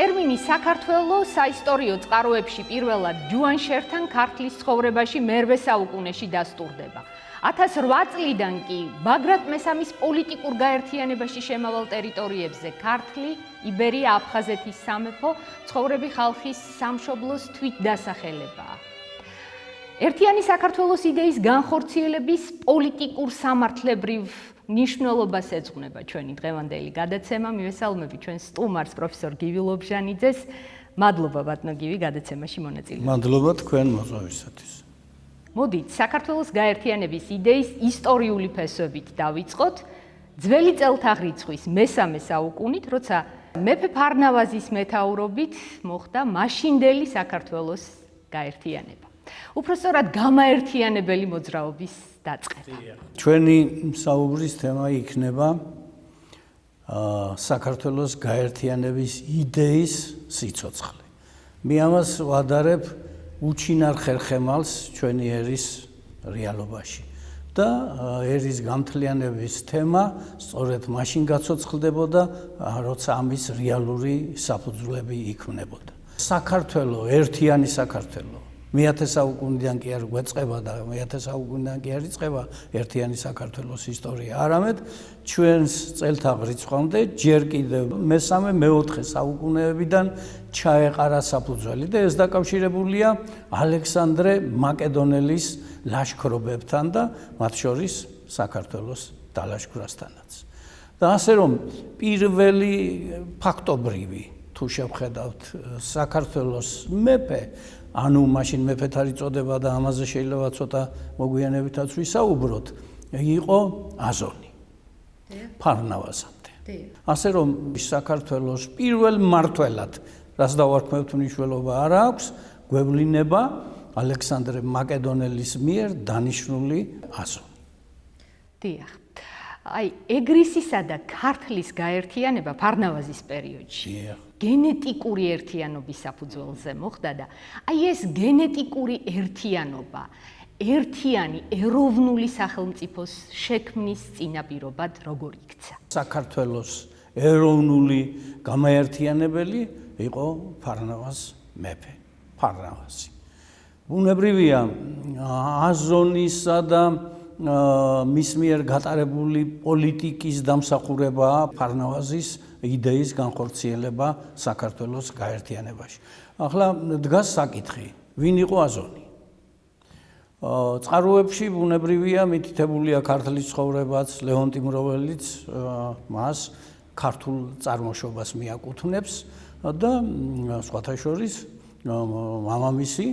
ტერმინი საქართველო საისტორიო წყაროებში პირველად ჯუანშერთან ქართლის ცხოვრებაში მერვე საუკუნეში დასტურდება. 1008 წლიდან კი ბაგრატ მესამის პოლიტიკურ გაერთიანებაში შემავალ ტერიტორიებზე ქართლი, იბერია, აფხაზეთის სამეფო ცხოვრები ხალხის სამშობლოს თვითდასახელებაა. ერთიანი საქართველოს იდეის განხორციელების პოლიტიკურ სამართლებრივ ნიშნულობას ეძღვნება ჩვენი დღევანდელი გადაცემა. მივესალმები ჩვენს სტუმარს პროფესორ გივი ლობჟანიძეს. მადლობა ბატონო გივი გადაცემაში მონაწილეობისთვის. მადლობა თქვენ მოწვევისათვის. მოდით საქართველოს გაერთიანების იდეის ისტორიული ფესვებით დავიწყოთ. ძველი წელთაღრიცხვის მესამე საუკუნით, როცა მეფე ფარნავაზის მეთაურობით მოხდა მაშინდელი საქართველოს გაერთიანება. უпростоრად გამაერთიანებელი მოძრაობის დაწყება. ჩვენი საუბრის თემა იქნება საქართველოს გაერთიანების იდეის სიცოცხლე. მე ამას ვადარებ უჩინარ ხერხემალს ჩვენი ერის რეალობაში და ერის გამთლიანების თემა სწორედ მაშინ გაცოცხლდებოდა, როცა ამის რეალური საფუძვლები იქმნებოდა. საქართველო, ერთიანი საქართველო მე-10 საუკუნიდან კი არ გვეწყება და მე-10 საუკუნიდან კი არ იწყება ერთიანი საქართველოს ისტორია. არამედ ჩვენს წელთაღრიცხვამდე ჯერ კიდევ მესამე-მეოთხე საუკუნეებიდან ჩაეყარა საფუძველი და ეს დაკავშირებულია ალექსანდრე მაკედონელის ლაშქრობებთან და მათ შორის საქართველოს დალაშქვრასთანაც. და ასე რომ პირველი ფაქტობრივი თუ შევხედავთ საქართველოს მეფე, ანუ მაშინ მეფეთარი წოდება და ამაზე შეიძლება ცოტა მოგვიანებითაც ვისაუბროთ, იყო აზონი. ფარნავაზამდე. ასე რომ საქართველოს პირველ მმართველად, რაც დავარქმევთ მნიშვნელობა არ აქვს, გვევლინება ალექსანდრე მაკედონელის მიერ დანიშნული აზონი. დიახ. აი, ეგრისისა და ქართლის გაერთიანება ფარნავაზის პერიოდში გენეტიკური ერთიანობის საფუძველზე მოხდა და აი ეს გენეტიკური ერთიანობა ერთიანი ეროვნული სახელმწიფოს შექმნის წინაპირობად როგორ იქცა? საქართველოს ეროვნული გამაერთიანებელი იყო ფარნავაზ მეფე, ფარნავაზი. ბუნებრივია აზონისა და მის მიერ გატარებული პოლიტიკის დამსახურებაა ფარნავაზის იდეის განხორციელება საქართველოს გაერთიანებაში. ახლა დგას საკითხი, ვინ იყო აზონი? წყაროებში ბუნებრივია მითითებულია ქართლის ცხოვრებაც, ლეონტი მროველიც მას ქართულ წარმოშობას მიაკუთვნებს და სხვათა შორის მამამისი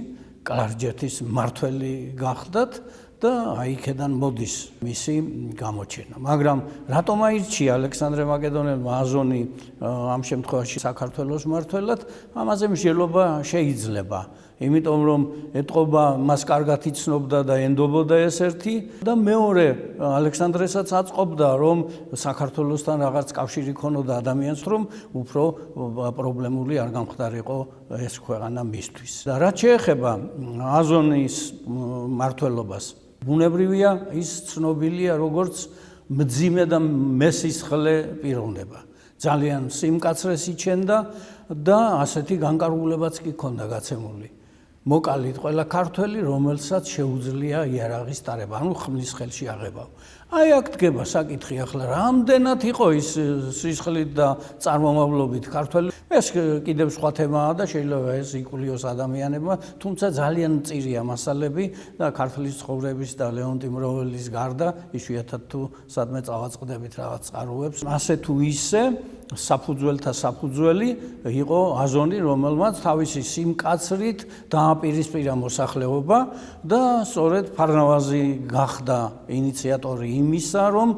კლარჯეთის მმართველი გახდათ და აიქედან მოდის მისი გამოჩენა. მაგრამ რატომ აირჩია ალექსანდრე მაკედონელმა აზონი ამ შემთხვევაში საქართველოს მმართველად? ამაზე მსჯელობა შეიძლება. იმიტომ რომ ეტყობა მას კარგად იცნობდა და ენდობოდა ეს ერთი და მეორე ალექსანდრესაც აწყობდა რომ საქართველოსთან რაღაც კავშირი ქონოდა ადამიანს, რომ უფრო პრობლემული არ გამხდარიყო ეს ქვეყანა მისთვის. და რაც შეეხება აზონის მმართველობას, ბუნებრივია ის ცნობილია როგორც მძიმე და მესისხლე პიროვნება. ძალიან სიმკაცრეს იჩენდა და ასეთი განკარგულებაც კი ჰქონდა გაცემული. მოკალით ყველა ქართველი, რომელსაც შეუძლია იარაღის ტარება, ანუ ხმლის ხელში აღებაო. აი აქ დგება საკითხი, ახლა რამდენად იყო ის სისხლით და წარმომავლობით ქართველი. ეს კიდევ სხვა თემაა და შეიძლება ეს იკულიოს ადამიანებმა, თუმცა ძალიან მწირია მასალები და ქართლის ცხოვრების და ლეონტი მროველის გარდა იშვიათად თუ სადმე წავაწყდებით რაღაც წყაროებს. ასე თუ ისე საფუძველთა საფუძველი იყო აზონი, რომელმაც თავისი სიმკაცრით დააპირისპირა მოსახლეობა და სწორედ ფარნავაზი გახდა ინიციატორი იმისა, რომ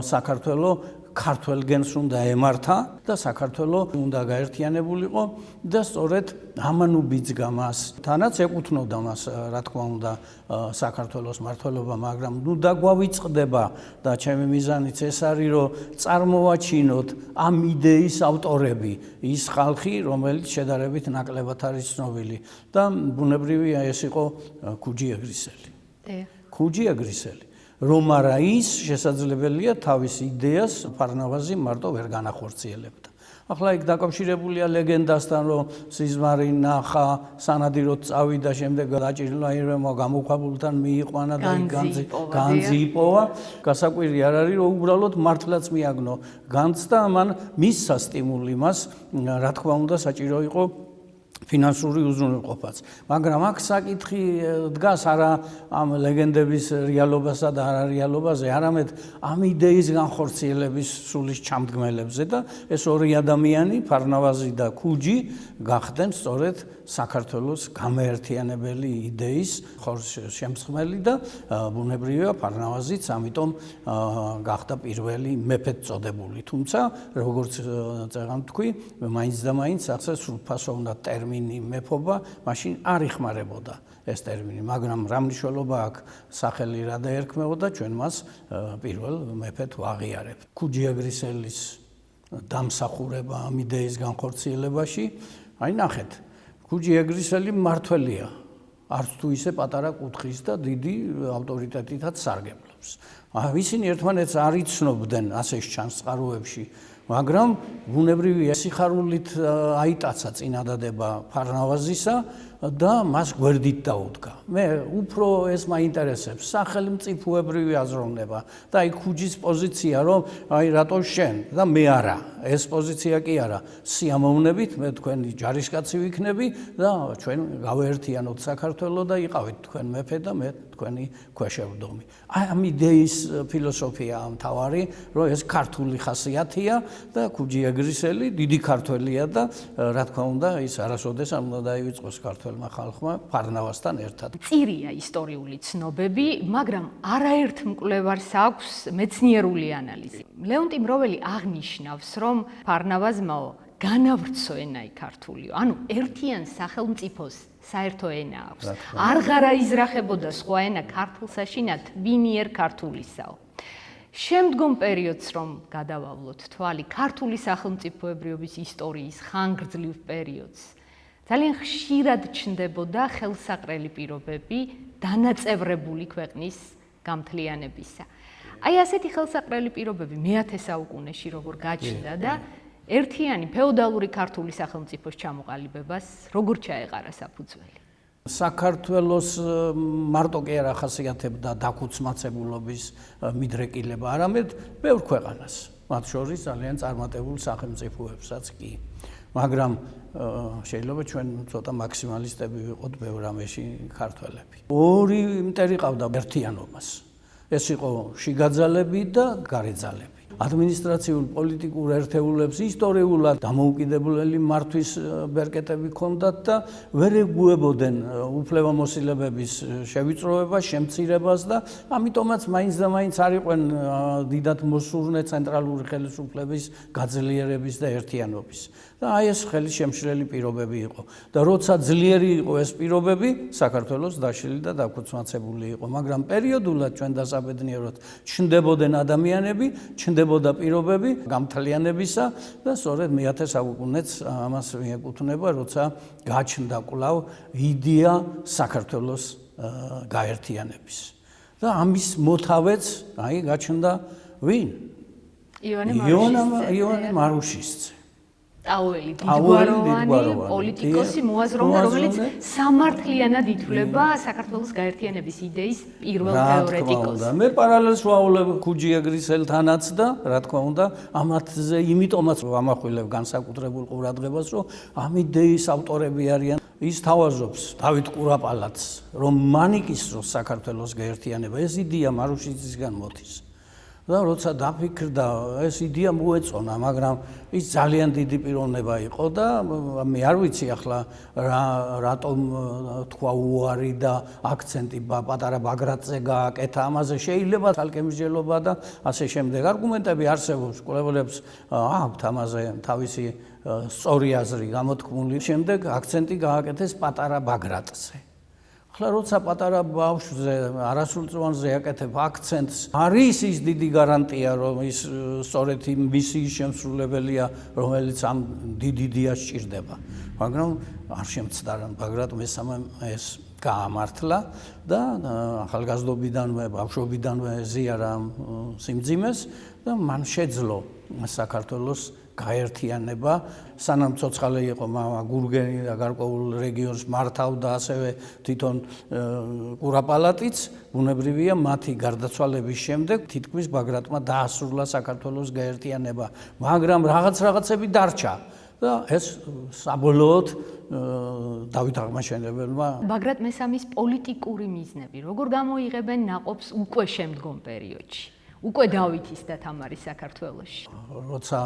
საქართველო ქართველ გენს უნდა ემართა და საქართველო უნდა გაერთიანებულიყო და სწორედ ამანუ ბიძგა მას. თანაც ეკუთვნოდა მას, რა თქმა უნდა, საქართველოს მმართველობა, მაგრამ ნუ დაგვავიწყდება და ჩემი მიზანიც ეს არის, რომ წარმოვაჩინოთ ამ იდეის ავტორები, ის ხალხი, რომელიც შედარებით ნაკლებად არის ცნობილი და ბუნებრივია ეს იყო ქუჯი ეგრისელი. ქუჯი ეგრისელი. რომ არა ის შესაძლებელია თავის იდეას ფარნავაზი მარტო ვერ განახორციელებდა. ახლა იქ დაკავშირებულია ლეგენდასთან, რომ სიზმარი ნახა, სანადიროდ წავიდა, შემდეგ დაჭირილაირებმა გამოქვაბულთან მიიყვანა და განძი იპოვა. გასაკვირი არ არის, რომ უბრალოდ მართლაც მიაგნო განძს და მან მისცა სტიმული მას, რა თქმა უნდა, საჭირო იყო ფინანსური უზრუნველყოფაც. მაგრამ აქ საკითხი დგას არა ამ ლეგენდების რეალობასა და არარეალობაზე, არამედ ამ იდეის განხორციელების სულის ჩამდგმელებზე და ეს ორი ადამიანი, ფარნავაზი და ქუჯი, გახდნენ სწორედ საქართველოს გამაერთიანებელი იდეის შემსხმელი და ბუნებრივია ფარნავაზიც ამიტომ გახდა პირველი მეფედ წოდებული. თუმცა, როგორც წეგან თქვი, მაინც და მაინც ახლა სრულფასოვნად ტერმინი მეფობა მაშინ არ იხმარებოდა ეს ტერმინი, მაგრამ რა მნიშვნელობა აქვს სახელი რა დაერქმეოდა, ჩვენ მას პირველ მეფედ ვაღიარებთ. ქუჯი ეგრისელის დამსახურება ამ იდეის განხორციელებაში, აი ნახეთ, ქუჯი ეგრისელი მმართველია, არც თუ ისე პატარა კუთხის და დიდი ავტორიტეტითაც სარგებლობს. ისინი ერთმანეთს არ იცნობდნენ, ასე ჩანს წყაროებში, მაგრამ ბუნებრივია სიხარულით აიტაცა წინადადება ფარნავაზისა და მას გვერდით დაუდგა. მე უფრო ეს მაინტერესებს, სახელმწიფოებრივი აზროვნება და აი ქუჯის პოზიცია, რომ აი რატო შენ და მე არა, ეს პოზიცია კი არა, სიამოვნებით მე თქვენი ჯარისკაცი ვიქნები და ჩვენ გავეერთიანოთ საქართველო და იყავით თქვენ მეფე და მე თქვენი ქვეშევრდომი. აი ამ იდეის ფილოსოფია მთავარი, რომ ეს ქართული ხასიათია და ქუჯი ეგრისელი დიდი ქართველია და რა თქმა უნდა ის არასოდეს არ უნდა დაივიწყოს ქართველმა ხალხმა ფარნავაზთან ერთად. წირია ისტორიული ცნობები, მაგრამ არაერთ მკვლევარს აქვს მეცნიერული ანალიზი. ლეონტი მროველი აღნიშნავს, რომ ფარნავაზმა განავრცო ენაი ქართულიო, ანუ ერთიან სახელმწიფოს საერთო ენა აქვს. აღარ აიზრახებოდა სხვა ენა ქართულსაშინად ვინიერ ქართულისაო. შემდგომ პერიოდს რომ გადავავლოთ თვალი, ქართული სახელმწიფოებრიობის ისტორიის ხანგრძლივ პერიოდს, ძალიან ხშირად ჩნდებოდა ხელსაყრელი პირობები დანაწევრებული ქვეყნის გამთლიანებისა. აი ასეთი ხელსაყრელი პირობები მე-10 საუკუნეში როგორ გაჩნდა და ერთიანი ფეოდალური ქართული სახელმწიფოს ჩამოყალიბებას როგორ ჩაეყარა საფუძველი? საქართველოს მარტო კი არ ახასიათებდა დაქუცმაცებულობის მიდრეკილება, არამედ ბევრ ქვეყანას, მათ შორის ძალიან წარმატებულ სახელმწიფოებსაც კი. მაგრამ შეიძლება ჩვენ ცოტა მაქსიმალისტები ვიყოთ ბევრ რამეში ქართველები. ორი მტერი ყავდა ერთიანობას. ეს იყო შიგაძალები და გარეძალები. ადმინისტრაციულ პოლიტიკურ ერთეულებს ისტორიულად დამოუკიდებელი მართვის ბერკეტები ჰქონდათ და ვერ ეგუებოდნენ უფლებამოსილებების შევიწროებას, შემცირებას და ამიტომაც მაინც და მაინც არ იყვნენ დიდად მოსურნე ცენტრალური ხელისუფლების გაძლიერების და ერთიანობის. და აი ეს ხელისშემშლელი პირობები იყო. და როცა ძლიერი იყო ეს პირობები, საქართველოს დაშლილი და დაქუცმაცებული იყო, მაგრამ პერიოდულად ჩვენ დასაბედნიეროდ ჩნდებოდნენ ადამიანები, ჩნდებოდა პირობები გამთლიანებისა და სწორედ მე-10 საუკუნეც ამას მიეკუთვნება, როცა გაჩნდა კვლავ იდეა საქართველოს გაერთიანების. და ამის მოთავეც აი გაჩნდა ვინ? იონე მარუშისძე. ტაუელი დიდგვაროვანი პოლიტიკოსი, მოაზროვნე, რომელიც სამართლიანად ითვლება საქართველოს გაერთიანების იდეის პირველ თეორეტიკოს. მე პარალელს ვაუვლებ ქუჯი ეგრისელთანაც და რა თქმა უნდა, ამათზე იმიტომაც ვამახვილებ განსაკუთრებულ ყურადღებას, რომ ამ იდეის ავტორები არიან. ის თავაზობს დავით კურაპალატს, რომ მანიკისროს საქართველოს გაერთიანება, ეს იდეა მარუშიძისგან მოდის. და როცა დაფიქრდა, ეს იდეა მოეწონა, მაგრამ ის ძალიან დიდი პიროვნება იყო და მე არ ვიცი ახლა რატომ თქვა უარი და აქცენტი პატარა ბაგრატზე გააკეთა, ამაზე შეიძლება თალკემსჯელობა და ასე შემდეგ არგუმენტები არსებობს, კვლევრებს აქვთ ამაზე თავისი სწორი აზრი გამოთქმული. შემდეგ აქცენტი გააკეთეს პატარა ბაგრატზე. ახლა როცა პატარა ბავშვზე, არასრულწლოვანზე აკეთებ აქცენტს, არის ის დიდი გარანტია, რომ ის სწორედ იმ მისიის შემსრულებელია, რომელიც ამ დიდ იდეას სჭირდება. მაგრამ არ შემცდა ბაგრატ მესამე ეს გაამართლა და ახალგაზრდობიდანვე, ბავშვობიდანვე ზიარა სიმძიმეს და მან შეძლო საქართველოს გაერთიანება, სანამ ცოცხალი იყო მამა გურგენი და გარკვეულ რეგიონს მართავდა ასევე თვითონ კურაპალატიც, ბუნებრივია მათი გარდაცვალების შემდეგ თითქმის ბაგრატმა დაასრულა საქართველოს გაერთიანება, მაგრამ რაღაცები დარჩა და ეს საბოლოოდ დავით აღმაშენებელმა ბაგრატ მესამის პოლიტიკური მიზნები როგორ გამოიღებენ ნაყოფს უკვე შემდგომ პერიოდში, უკვე დავითის და თამარის საქართველოში? როცა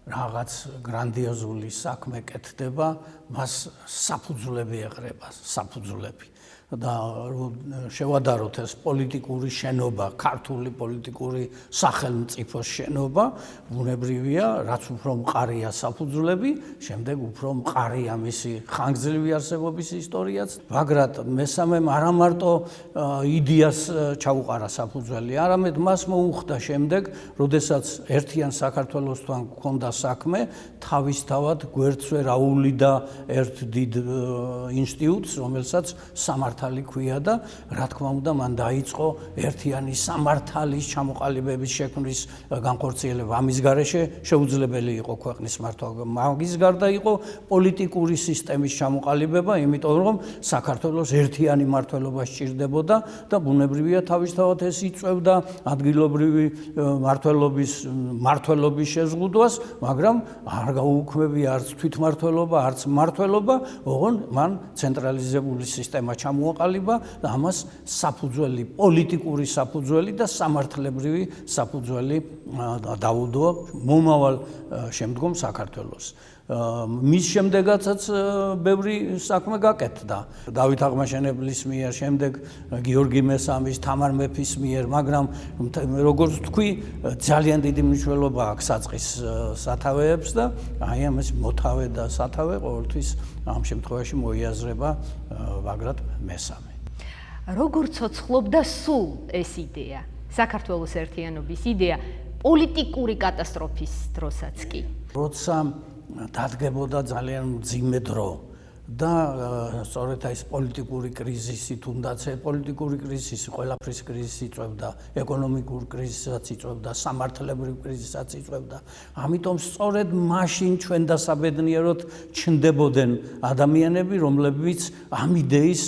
რაღაც გრანდიოზული საქმე კეთდება, მას საფუძვლები ეღრება, საფუძვლები. და შევადაროთ ეს პოლიტიკური შენობა, ქართული პოლიტიკური სახელმწიფოს შენობა, ბუნებრივია, რაც უფრო მყარია საფუძვლები, შემდეგ უფრო მყარია მისი ხანგრძლივი არსებობის ისტორიაც. ბაგრატ მესამემ არა მარტო იდეას ჩაუყარა საფუძველი, არამედ მას მოუხდა შემდეგ, როდესაც ერთიან საქართველოსთან ჰქონდა საქმე, თავისთავად გვერდსვე რაულიდა ერთ დიდ ინსტიტუტს, რომელსაც სამართალი ქვია და რა თქმა უნდა მან დაიწყო ერთიანი სამართალის ჩამოყალიბების შექმნის განხორციელება. ამის გარეშე შეუძლებელი იყო ქვეყნის მართვა. მაგის გარდა იყო პოლიტიკური სისტემის ჩამოყალიბება, იმიტომ რომ საქართველოს ერთიანი მმართველობა სჭირდებოდა და ბუნებრივია თავისთავად ეს იწვევდა ადგილობრივი მმართველობის შეზღუდვას, მაგრამ არ გაუქმებია არც თვითმმართველობა, არც მმართველობა, ოღონ მან ცენტრალიზებული სისტემა ჩამოაყალიბა და ამას საფუძველი, პოლიტიკური საფუძველი და სამართლებრივი საფუძველი დაუდო მომავალ შემდგომ საქართველოს. მის შემდეგაცაც ბევრი საქმე გაკეთდა. დავით აღმაშენებლის მიერ, შემდეგ გიორგი მესამის, თამარ მეფის მიერ, მაგრამ როგორც თქვი, ძალიან დიდი მნიშვნელობა აქვს საწყის სათავეებს და აი ამას მოთავე და სათავე ყოველთვის ამ შემთხვევაში მოიაზრება ბაგრატ მესამე. როგორ ცოცხლობდა სულ ეს იდეა, საქართველოს ერთიანობის იდეა პოლიტიკური კატასტროფის დროსაც კი? როცა დადგებოდა ძალიან მძიმე დრო და სწორედ ეს პოლიტიკური კრიზისი, თუნდაც პოლიტიკური კრიზისი, ყველაფრის კრიზისი იწვევდა, ეკონომიკურ კრიზისაც იწვევდა, სამართლებრივ კრიზისაც იწვევდა. ამიტომ სწორედ მაშინ ჩვენ დასაბედნიეროდ ჩნდებოდნენ ადამიანები, რომლებიც ამ იდეის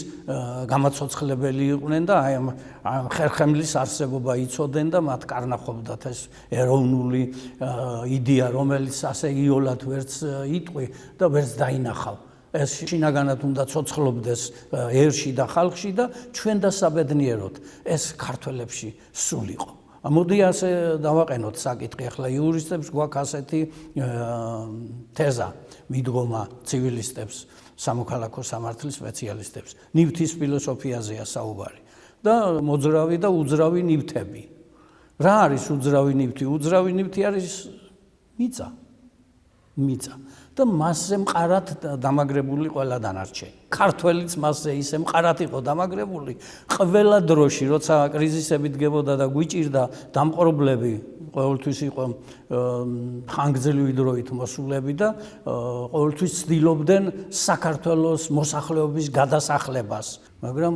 გამაცოცხლებელი იყვნენ და აი ამ ხერხემლის არსებობა იცოდნენ და მათ კარნახობდათ ეს ეროვნული იდეა, რომელიც ასე იოლად ვერც იტყვი და ვერც დაინახავ. ეს შინაგანად უნდა ცოცხლობდეს ერში და ხალხში და ჩვენ დასაბედნიეროდ ეს ქართველებში სულ იყო. მოდი ასე დავაყენოთ საკითხი, ახლა იურისტებს გვაქვს ასეთი თეზა, მიდგომა ცივილისტებს, სამოქალაქო სამართლის სპეციალისტებს, ნივთის ფილოსოფიაზეა საუბარი და მოძრავი და უძრავი ნივთები. რა არის უძრავი ნივთი? უძრავი ნივთი არის მიწა და მასზე მყარად დამაგრებული ყველა დანარჩენი. ქართველიც მასზე ისე მყარად იყო დამაგრებული, ყველა დროში, როცა კრიზისები დგებოდა და გვიჭირდა დამპყრობლები, ყოველთვის იყო ხანგრძლივი დროით მოსულები და ყოველთვის ცდილობდნენ საქართველოს მოსახლეობის გადასახლებას, მაგრამ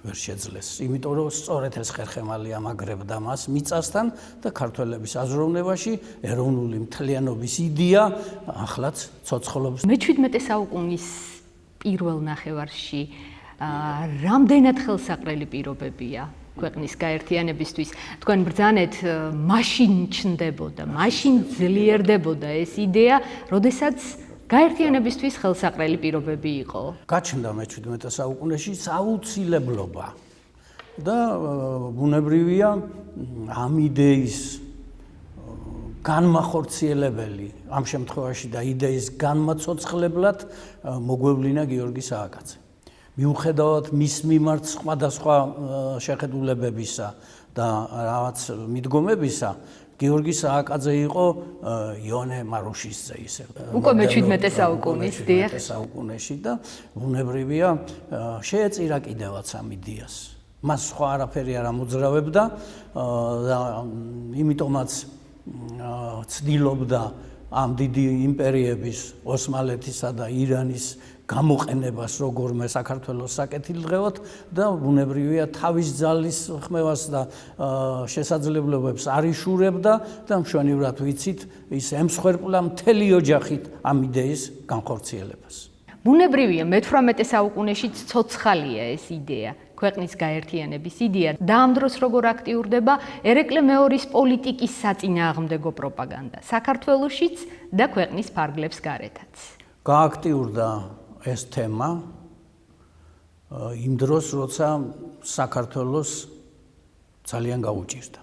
ვერ შეძლეს, იმიტომ რომ სწორედ ეს ხერხემალი ამაგრებდა მას მიწასთან და ქართველების აზროვნებაში ეროვნული მთლიანობის იდეა ახლაც ცოცხლობს. მე-17 საუკუნის პირველ ნახევარში რამდენად ხელსაყრელი პირობებია ქვეყნის გაერთიანებისთვის? თქვენ ბრძანეთ, მაშინ ჩნდებოდა, მაშინ ძლიერდებოდა ეს იდეა, როდესაც გაერთიანებისთვის ხელსაყრელი პირობები იყო. გაჩნდა მე-17 საუკუნეში საუცილებლობა და ბუნებრივია ამ იდეის განმახორციელებელი, ამ შემთხვევაში და იდეის განმაცოცხლებლად მოგვევლინა გიორგი სააკაძე. მიუხედავად მის მიმართ სხვადასხვა შეხედულებებისა და რაღაც მიდგომებისა, გიორგი სააკაძე იყო იონე მარუშისძე ისე. უკვე მე-17 საუკუნის, დიახ. საუკუნეში და ბუნებრივია შეეწირა კიდევაც ამ იდეას. მას სხვა არაფერი არ ამოძრავებდა და იმიტომაც ცდილობდა ამ დიდი იმპერიების, ოსმალეთისა და ირანის გამოყენებას როგორმე საქართველოს საკეთილდღეოდ და ბუნებრივია თავის ძალის ხმევას და შესაძლებლობებს არ იშურებდა და მშვენივრად ვიცით ის ემსხვერპლა მთელი ოჯახით ამ იდეის განხორციელებას. ბუნებრივია მე-18 საუკუნეშიც ცოცხალია ეს იდეა, ქვეყნის გაერთიანების იდეა და ამ დროს როგორ აქტიურდება ერეკლე მეორის პოლიტიკის საწინააღმდეგო პროპაგანდა საქართველოშიც და ქვეყნის ფარგლებს გარეთაც. გააქტიურდა ეს თემა იმ დროს, როცა საქართველოს ძალიან გაუჭირდა.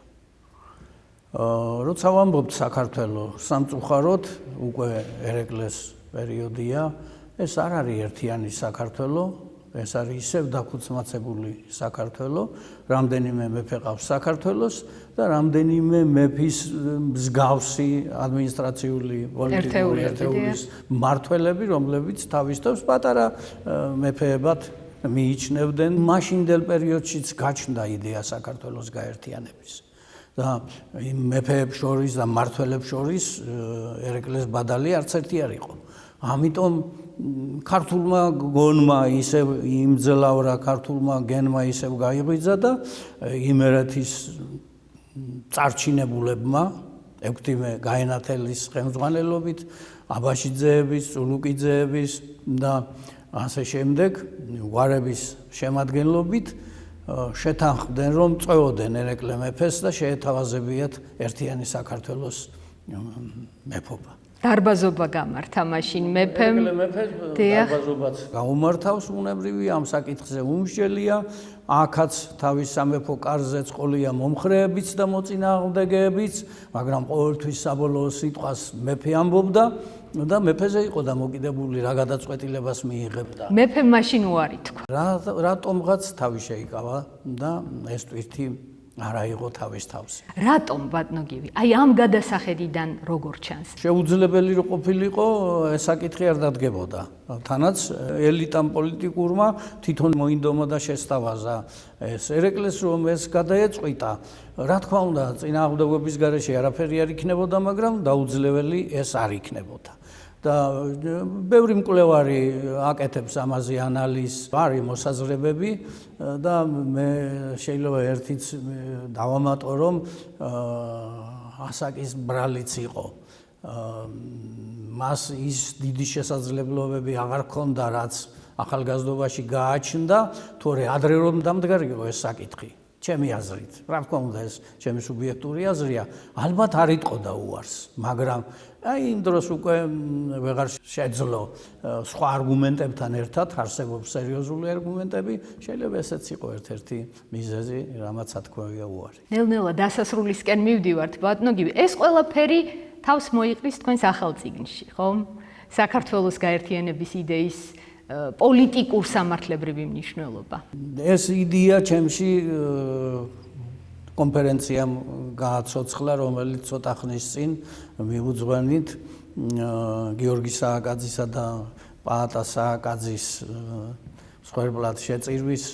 როცა ვამბობთ საქართველოს სამწუხაროდ, უკვე ერეკლეს პერიოდია, ეს არ არის ერთიანი საქართველო, ეს არის ისევ დაქუცმაცებული საქართველო, რამდენიმე მეფე ყავს საქართველოს და რამდენიმე მეფის მსგავსი ადმინისტრაციული პოლიტიკური ერთეულის მმართველები, რომლებიც თავისთავად პატარა მეფეებად მიიჩნევდნენ. მაშინდელ პერიოდშიც გაჩნდა იდეა საქართველოს გაერთიანების. და იმ მეფეებს შორის და მმართველებს შორის ერეკლეს ბადალი არც ერთი არ იყო. ამიტომ ქართულმა გონმა ისევ იმძლავრა, ქართულმა გენმა ისევ გაიღვიძა და იმერეთის წარჩინებულებმა ექვთიმე გაენათელის ხელმძღვანელობით, აბაშიძეების, წულუკიძეების და ასე შემდეგ ვარების შემადგენლობით შეთანხმდნენ, რომ წვეოდენ ერეკლე მეფეს და შეეთავაზებიათ ერთიანი საქართველოს მეფობა. დარბაზობა გამართა მაშინ მეფემ. დარბაზობაც გაუმართავს ბუნებრივია, ამ საკითხზე უმსჯელია. აქაც თავის სამეფო კარზე წყოლია მომხრეებიც და მოწინააღმდეგეებიც, მაგრამ ყოველთვის საბოლოო სიტყვას მეფე ამბობდა და მეფეზე იყო დამოკიდებული რა გადაწყვეტილებას მიიღებდა. მეფემ მაშინ უარი თქვა. რატომღაც თავი შეიკავა და ეს ტვირთი არ აიღო თავის თავზე. რატომ ბატონო გივი? აი ამ გადასახედიდან როგორ ჩანს? შეუძლებელი რო ყოფილიყო, ეს საკითხი არ დადგებოდა. თანაც ელიტამ პოლიტიკურმა თვითონ მოინდომა და შესთავაზა ეს ერეკლეს, რომ ეს გადაეწყვიტა. რა თქმა უნდა, წინააღმდეგობის გარეშე არაფერი არ იქნებოდა, მაგრამ დაუძლეველი ეს არ იქნებოდა. და ბევრი მკვლევარი აკეთებს ამაზე ანალიზს, არის მოსაზრებები და მე შეიძლება ერთიც დავამატო, რომ ასაკის ბრალიც იყო. მას ის დიდი შესაძლებლობები აღარ ჰქონდა, რაც ახალგაზრდობაში გააჩნდა, თორე ადრე რომ დამდგარიყო ეს საკითხი. ჩემი აზრით, რა თქმა უნდა, ეს ჩემი სუბიექტური აზრია, ალბათ არ იტყოდა უარს, მაგრამ აი იმ დროს უკვე ვეღარ შეძლო სხვა არგუმენტებთან ერთად, არსებობს სერიოზული არგუმენტები, შეიძლება ესეც იყო ერთ-ერთი მიზეზი, რამაც ათქვია უარი. ნელ-ნელა დასასრულისკენ მივდივართ, ბატონო გივი. ეს ყველაფერი თავს მოიყრის თქვენს ახალ წიგნში, ხო? საქართველოს გაერთიანების იდეის პოლიტიკურ სამართლებრივი მნიშვნელობა. ეს იდეა ჩემში კონფერენციამ გააცოცხლა, რომელიც ცოტა ხნის წინ მიუძღვენით გიორგი სააკაძისა და პაატა სააკაძის მსხვერპლად შეწირვის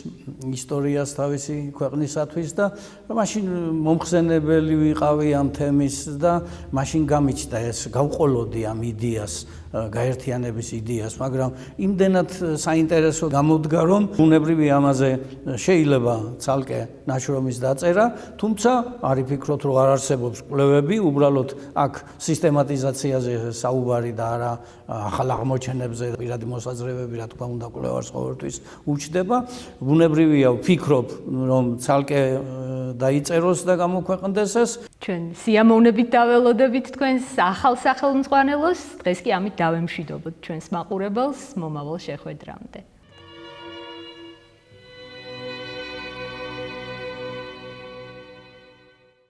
ისტორიას თავისი ქვეყნისათვის და მაშინ მომხსენებელი ვიყავი ამ თემის და მაშინ გამიჩნდა ეს გავყოლოდი ამ იდეას, გაერთიანების იდეას, მაგრამ იმდენად საინტერესო გამოდგა, რომ ბუნებრივია ამაზე შეიძლება ცალკე ნაშრომის დაწერა, თუმცა არ ვფიქრობ, რომ არ არსებობს კვლევები, უბრალოდ აქ სისტემატიზაციაზე საუბარი და არა ახალ აღმოჩენებზე, პირადი მოსაზრებები, რა თქმა უნდა, კვლევარს ყოველთვის უჩნდება. ბუნებრივია ვფიქრობ, რომ ცალკე დაიწეროს და გამოქვეყნდეს ეს. ჩვენ სიამოვნებით დაველოდებით თქვენს ახალ სახელმძღვანელოს, დღეს კი ამით დავემშვიდობოთ ჩვენს მაყურებელს მომავალ შეხვედრამდე.